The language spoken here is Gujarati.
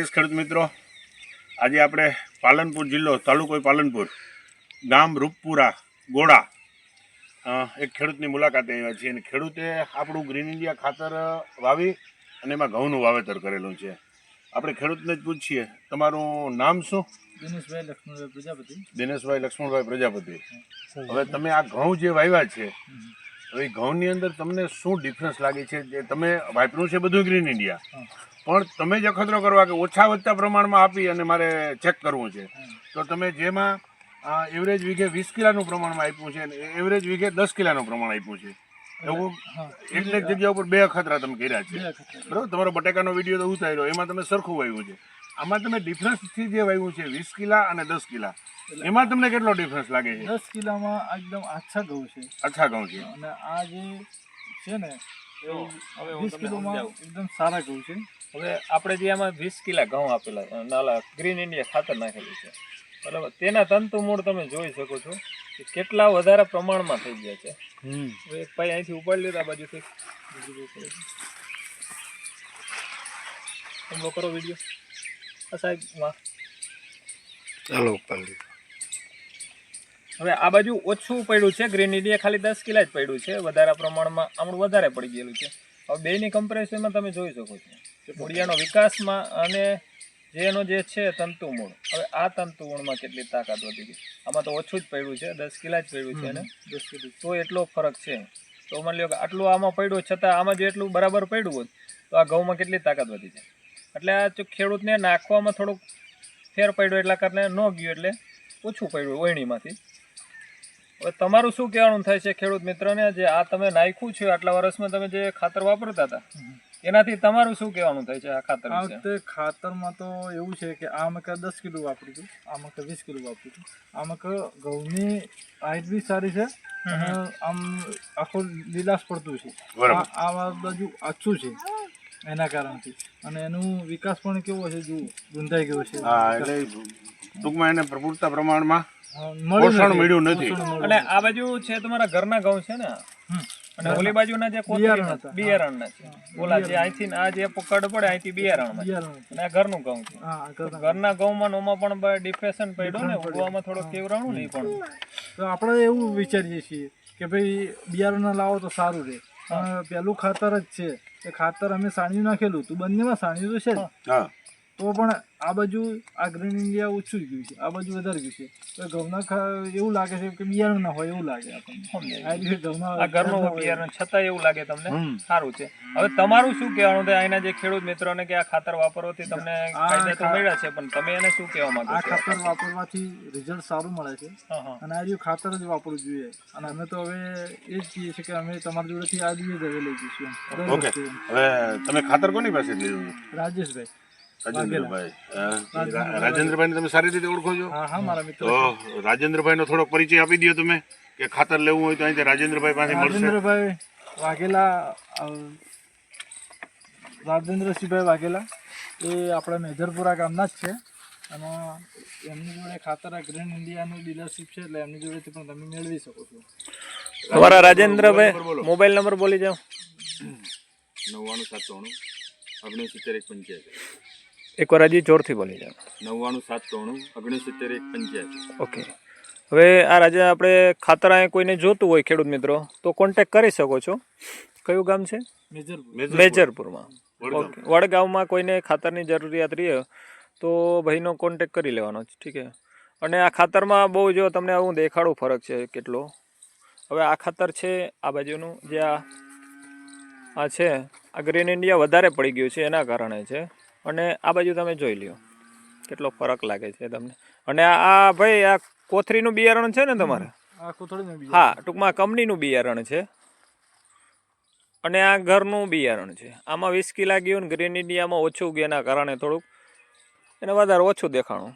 ખેડૂત મિત્રો, આજે આપણે પાલનપુર જિલ્લો તાલુકો પાલનપુર ગામ રૂપપુરા ગોડા એક ખેડૂતની મુલાકાતે આવ્યા છીએ અને ખેડૂતે આપણું ગ્રીન ઇન્ડિયા ખાતર વાવી અને એમાં ઘઉંનું વાવેતર કરેલું છે. આપણે ખેડૂતને જ પૂછીએ, તમારું નામ શું? દિનેશભાઈ લક્ષ્મણભાઈ પ્રજાપતિ. હવે તમે આ ઘઉં જે વાવ્યા છે, હવે ઘઉંની અંદર તમને શું ડિફરન્સ લાગે છે? જે તમે વાપર્યું છે બધું ગ્રીન ઇન્ડિયા, પણ તમે જ અખતરો કરવા કે ઓછા વધતા પ્રમાણમાં આપી અને મારે ચેક કરવું છે, તો તમે જેમાં એવરેજ વીઘે 20 કિલાનું પ્રમાણમાં આપ્યું છે અને એવરેજ વીઘે 10 કિલાનું પ્રમાણ આપ્યું છે, એવું એક જગ્યા ઉપર 2 અખતરા તમે કર્યા છે, બરાબર? તમારો બટેકાનો વિડીયો તો ઉતાર્યો, એમાં તમે સરખું વાવ્યું છે. આમાં તમે ડિફરન્સથી જે વાવ્યું છે 20 કિલા અને 10 કિલા, એમાં તમને કેટલો ડિફરન્સ લાગે છે? 10 કિલામાં એકદમ આછા ઘઉં છે. આછા ઘઉં છે અને આ જે છે ને 20 કિલોમાં એકદમ સારા ઘઉં છે. હવે આપણે જે આમાં 20 કિલા ઘઉં આપેલા નાલા ગ્રીન ઇન્ડિયા ખાતર નાખેલું છે, બરાબર? તેના તંતુ મૂળ તમે જોઈ શકો છો કે કેટલા વધારે પ્રમાણમાં થઈ ગયા છે. હવે એક ભાઈ અહીંથી ઉપાડી લીધા બાજુથી, તમે કરો વિડીયો સાહેબ. ચાલો ઉપાડી. હવે આ બાજુ ઓછું પડ્યું છે ગ્રીન ઇન્ડિયા, ખાલી 10 કિલા જ પડ્યું છે. વધારે પ્રમાણમાં આમળું વધારે પડી ગયેલું છે. હવે બેની કમ્પેરિઝનમાં તમે જોઈ શકો છો કે મૂળિયાનો વિકાસમાં અને જેનો જે છે તંતુ મૂળ, હવે આ તંતુ મૂળમાં કેટલી તાકાત વધી ગઈ. આમાં તો ઓછું જ પડ્યું છે, 10 કિલા જ પડ્યું છે અને 10 કિલો તો એટલો ફરક છે. તો માની લો કે આટલું આમાં પડ્યું છતાં આમાં જો એટલું બરાબર પડ્યું હોત તો આ ઘઉંમાં કેટલી તાકાત વધી છે. એટલે આ ખેડૂતને નાખવામાં થોડુંક ફેર પડ્યો એટલા કારણે ન ગયું, એટલે ઓછું પડ્યું ઓયણીમાંથી. હવે તમારું શું કહેવાનું થાય છે ખેડૂત મિત્રને, જે આ તમે નાખ્યું છે આટલા વર્ષમાં તમે જે ખાતર વાપરતા હતા એનાથી તમારું શું કહેવાનું થાય છે આ ખાતર વિશે? આ વખતે ખાતરમાં તો એવું છે કે આમાં 10 કિલો વાપર્યું હતું, આમાં 20 કિલો વાપર્યું હતું. આમાં ઘઉંની હાઈટ બી સારી છે અને આમ આખું લીલાશ પડતું છે. આ બાજુ આછું છે એના કારણથી, અને એનું વિકાસ પણ કેવો છે, જો ગુંધાઈ ગયો છે. એટલે ટૂંકમાં એને પૂરતા પ્રમાણમાં પોષણ મળ્યું નથી. અને આ બાજુ છે તમારા ઘરના ઘઉં છે ને, અને ઓલી બાજુના જે બિયારણના છે, ઓલા જે અહીંથી આ જે પકડ પડે અહીંથી બિયારણમાં, અને આ ઘરનું ઘઉં છે. ઘરના ઘઉંમાં ઓમાં પણ ડિપ્રેશન પડ્યું ને, ઉગવામાં થોડો કેવરાણું નહીં પણ. તો આપણે એવું વિચારીએ છીએ કે ભાઈ બિયારણ લાવો તો સારું રહે. પેલું ખાતર જ છે એ ખાતર અમે સાણિયું નાખેલું હતું, બંનેમાં સાણિયું તો છે જ, તો પણ આ બાજુ આ ગ્રીન ઇન્ડિયા ઓછું ગયું છે, આ બાજુ વધારે ગયું છે. તો ઘઉંના એવું લાગે છે કે બિયારણ ના હોય એવું લાગે આપણને. આ ઘરનું બિયારણ છતાં એવું લાગે તમને સારું છે. હવે તમારું શું કહેવાનું છે અહીંના જે ખેડૂત મિત્રોને કે આ ખાતર વાપરવાથી તમને ફાયદા તો મળ્યા છે, પણ તમે એને શું કહેવા માંગો છો? આ ખાતર વાપરવાથી રિઝલ્ટ સારું મળે છે અને આ રહ્યું ખાતર જ વાપરવું જોઈએ. અને અમે તો હવે એ જ કહીએ છીએ કે અમે તમારી જોડેથી આ દિવસ હવે લઈ જઈશું. ઓકે, હવે તમે ખાતર કોની પાસે લીધું? રાજેશભાઈ. રાજેન્દ્રભાઈ તમે સારી રીતે ઓળખો છો? હા, મારા મિત્ર. તો રાજેન્દ્રભાઈ નો થોડો પરિચય આપી દો તમે, કે ખાતર લેવું હોય તો અહીંથી રાજેન્દ્રભાઈ પાસે મળશે. રાજેન્દ્રભાઈ વાઘેલા, રાજેન્દ્રસિંહભાઈ વાઘેલા, એ આપણા મેજરપુરા ગામના જ છે. અને એમની જોડે ખાતર ગ્રીન ઇન્ડિયાનું ડીલરશીપ છે, એટલે એમની જોડેથી પણ તમે મેળવી શકો છો. તમારા રાજેન્દ્રભાઈ મોબાઈલ નંબર બોલી જાઓ. 9973 એકવાર હજી જોરથી બોલી જાઓ. 9973 ઓકે. હવે આ રાજે આપણે ખાતર અહીંયા કોઈને જોતું હોય ખેડૂત મિત્રો તો કોન્ટેક્ટ કરી શકો છો. કયું ગામ છે? મેજરપુરમાં. ઓકે. વડગામમાં કોઈને ખાતરની જરૂરિયાત રહે તો ભાઈનો કોન્ટેક્ટ કરી લેવાનો છે, ઠીક છે? અને આ ખાતરમાં બહુ જો તમને આવું દેખાડું ફરક છે કેટલો. હવે આ ખાતર છે આ બાજુનું જે આ છે, આ ગ્રીન ઇન્ડિયા વધારે પડી ગયું છે એના કારણે છે. અને આ બાજુ તમે જોઈ લ્યો કેટલો ફરક લાગે છે તમને. અને આ ભાઈ આ કોથરીનું બિયારણ છે ને તમારે? હા, ટૂંકમાં કંપનીનું બિયારણ છે અને આ ઘરનું બિયારણ છે. આમાં 20 કિલા ગયું ને ગ્રીન ઇન્ડિયામાં ઓછું ગયા એના કારણે થોડુંક એને વધારે ઓછું દેખાણું.